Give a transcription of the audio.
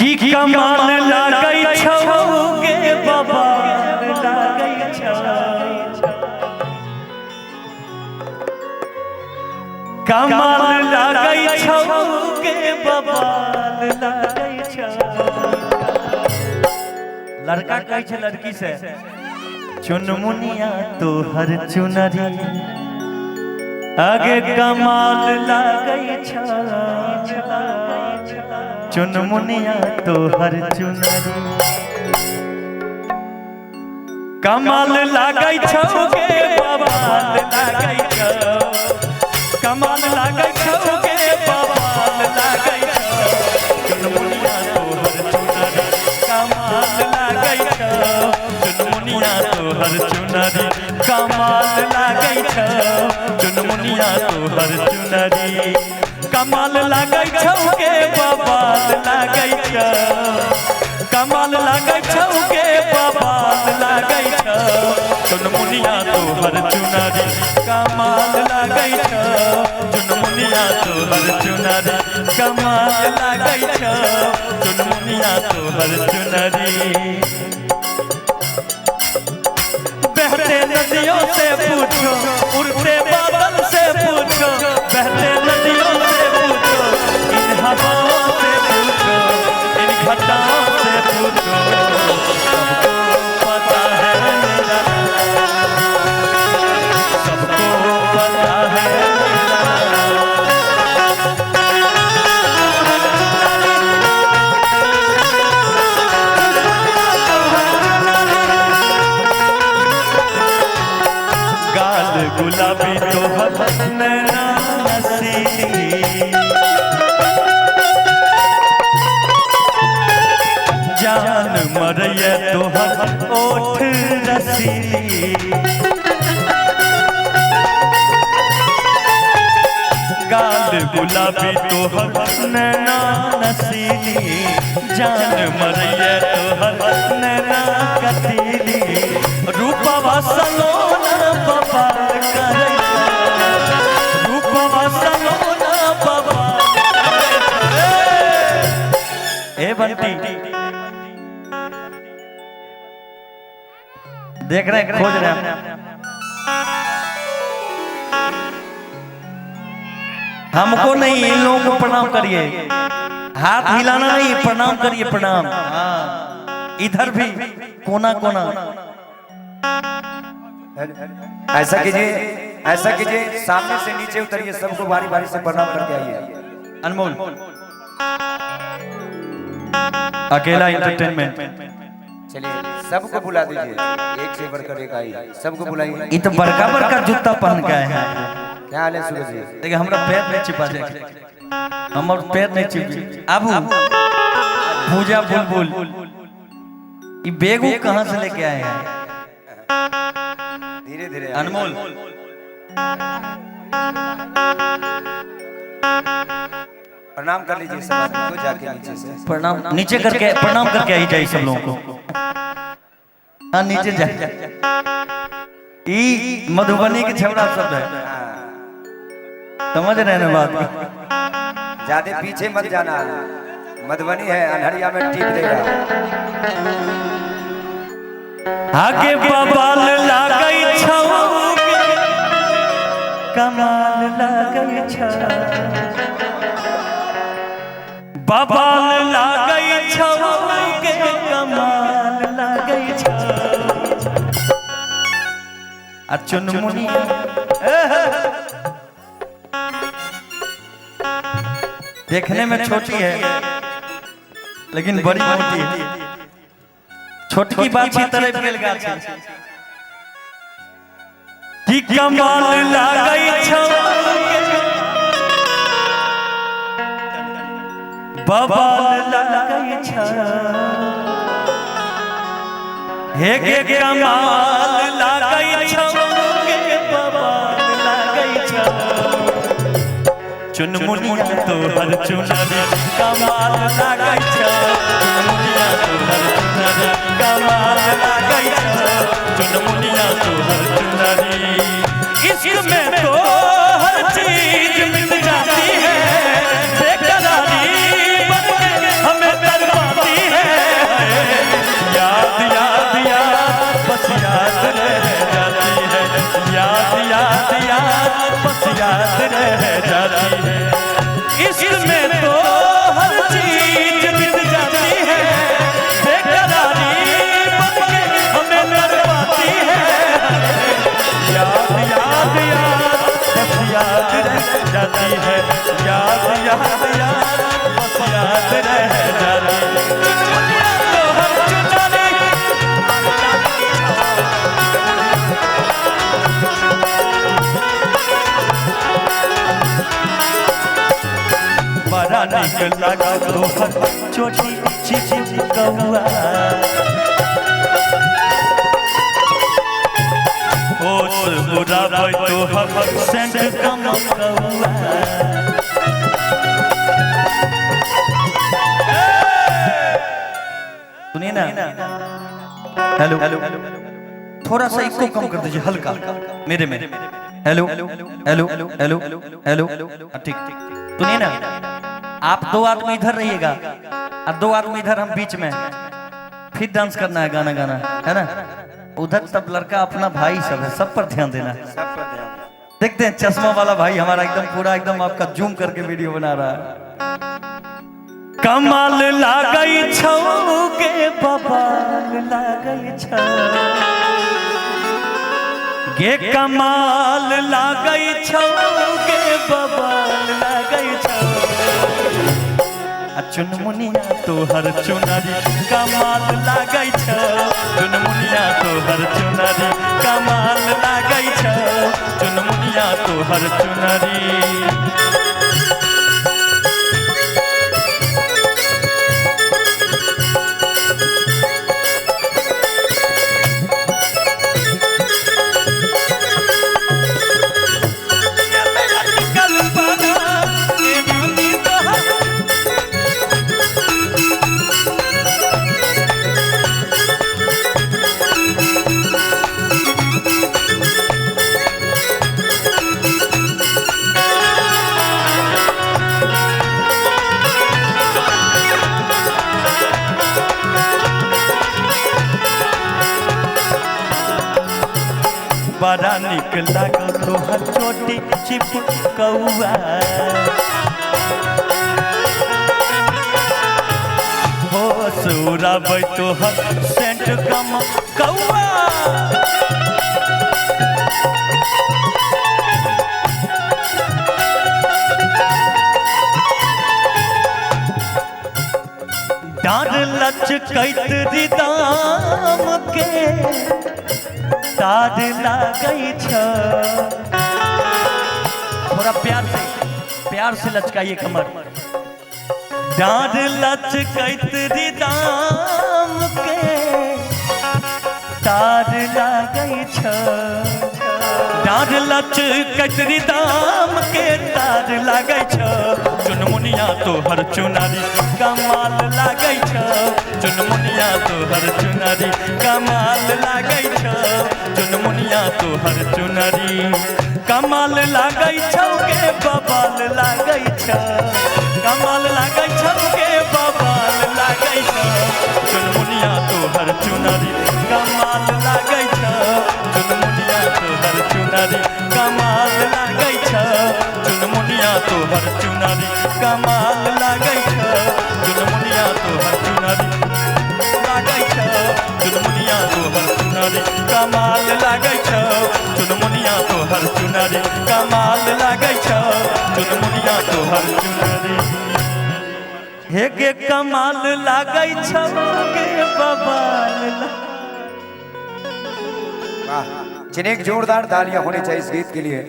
की कमाल लागई छौगे बाबा लागई छौ कमाल लागई छौगे बाबा लागई छौ। लड़का कहै छै लड़की से चुनमुनिया तोहर चुनरी आगे कमाल लागई छौ चुनमुनिया तोहर चुनरी कमाल लागई छौगे बवाल लागई छौ कमाल लागई छौगे बवाल लागई छौ चुनमुनिया तोहर चुनरी कमाल लागई छौ चुनमुनिया तोहर चुनरी कमाल लागई छौ चुनमुनिया तोहर चुनरी कमाल लागई छौगे बवाल लागई छौ कमाल लागई छौगे बवाल लागई छौ चुनमुनिया तोहर चुनरी कमाल लागई छौ चुनमुनिया तोहर चुनरी कमाल लागई छौ चुनमुनिया तोहर चुनरी। बहते नदियों से पूछो उड़ते बादल से पूछो बहते नदियों से पूछो इन हवाओं से पूछो इन घटाओं से पूछो सबको पता है मेरा सबको पता है गुलाबी तोहर नैना नसीली जान मरैया तोहर ओठ रसीली गाल गुलाबी तोहर नैना नसीली जान मरैया तोहर नैना कतीली रूपवा सलोना बाबा बंटी देख रहे हैं खोज रहे हैं हमको नहीं इन लोगों को प्रणाम करिए हाथ हिलाना नहीं प्रणाम करिए प्रणाम इधर भी कोना कोना ऐसा कीजिए सामने से नीचे उतरिए सबको बारी बारी से प्रणाम करके आइए। अनमोल अकेला एंटरटेनमेंट चलिए सबको बुला दीजिए एक से बढ़कर एक आई सबको बुलाइए। ये तो बड़का बड़का जूता पहन के आए हैं क्या हाल है सूरज जी? देखिए हमरा पैर नहीं छिपा जाए हमर पैर नहीं छिपी आबू पूजा बुलबुल ये बैग कहां से लेके आए हैं? धीरे धीरे अनमोल प्रणाम कर लीजिए सब को जाके नीचे से प्रणाम नीचे करके प्रणाम करके आई जाए सब लोगों को। हाँ नीचे जाए ई मधुबनी के छबड़ा शब्द है समझ रहे हैं बात ज्यादा पीछे मत जाना मधुबनी है अनहरिया में टीप देगा। आगे बवाल लागई छौ कमाल लागई छौ बवाल लागई छौ के कमाल लागई छौ आ चुनमुनी देखने में छोटी है लेकिन बड़ी मोटी है छोटकी बाछी तरफ गेल गाछ की कमाल लागई छौ बवाल लागई छौ हे के कमाल लागई छौ के बवाल लागई छौ चुनमुनिया तोहर चुनरी कमाल लागई छौ चुनमुनिया तोहर चुनरी कमाल लागई छौ चुनमुनिया तोहर चुनरी इश्क में तो हर चीज मिल जाती है बेकरारी हमें दरबार जाती है। इसमें तो हर चीज मिल जाती है, बेकरारी बनके हमें डरवाती है। याद याद याद बस याद रह जाती है, याद याद याद बस याद रह जाती है। तो हर चुनारी बड़ा निक लगा तोहर छोटी चिची कौआ, होश बुराबै तोहर सेंट कम कौआ। सुनिए ना, हेलो थोड़ा सा इसको कम कर दीजिए, हल्का मेरे में। Hello hello hello hello hello ठीक। सुनिए ना, आप दो आदमी इधर रहिएगा और दो आदमी इधर, हम बीच में फिर डांस करना है, गाना गाना है ना। उधर सब लड़का अपना भाई सब है, सब पर ध्यान देना है। देखते हैं चश्मा वाला भाई हमारा एकदम पूरा एकदम आपका जूम करके वीडियो बना रहा है। कमाल लागई छौगे बबाल लागई छौ गे, कमाल लागई छौगे बबाल लागई छौ। चुनमुनिया तोहर चुनरी कमाल लागई छौ, चुनमुनिया तोहर चुनरी कमाल लागई छौ, चुनमुनिया तोहर चुनरी। बड़ा निक लागो तोहर छोटी चिप कौआ, होश उड़ाबै तोहर सेंट कम कौआ। डार लचकैत रिदाम के तार लागई छौ। थोड़ा प्यार से लचकाइए कमर। डार लचकैत रिदाम के तार लागई छौ, डार लचकैत रिदाम के तार लागई छौ। चुनमुनिया तोहर चुनरी कमाल लागई छौ, चुनमुनिया तोहर चुनरी कमाल लागई छौ, चुनमुनिया तोहर चुनरी कमाल लागई छौ के बबाल लागई छौ, कमाल लागई छौ के बबाल लागई छौ। चुनमुनिया तोहर चुनरी कमाल लागई छौ, चुनमुनिया तोहर चुनरी कमाल लागई छौ, चुनमुनिया तोहर चुनरी कमाल लागई छौ, चुनमुनिया तोहर चुनरी लागई छौ, चुनमुनिया तोहर चुनरी कमाल लागई छौ, चुनमुनिया तोहर चुनरी कमाल लागई छौ, चुनमुनिया तोहर चुनरी हे गे कमाल लागई छौ गे बबाल। वाह, जिन्हें जोरदार तालियां होनी चाहिए इस गीत के लिए।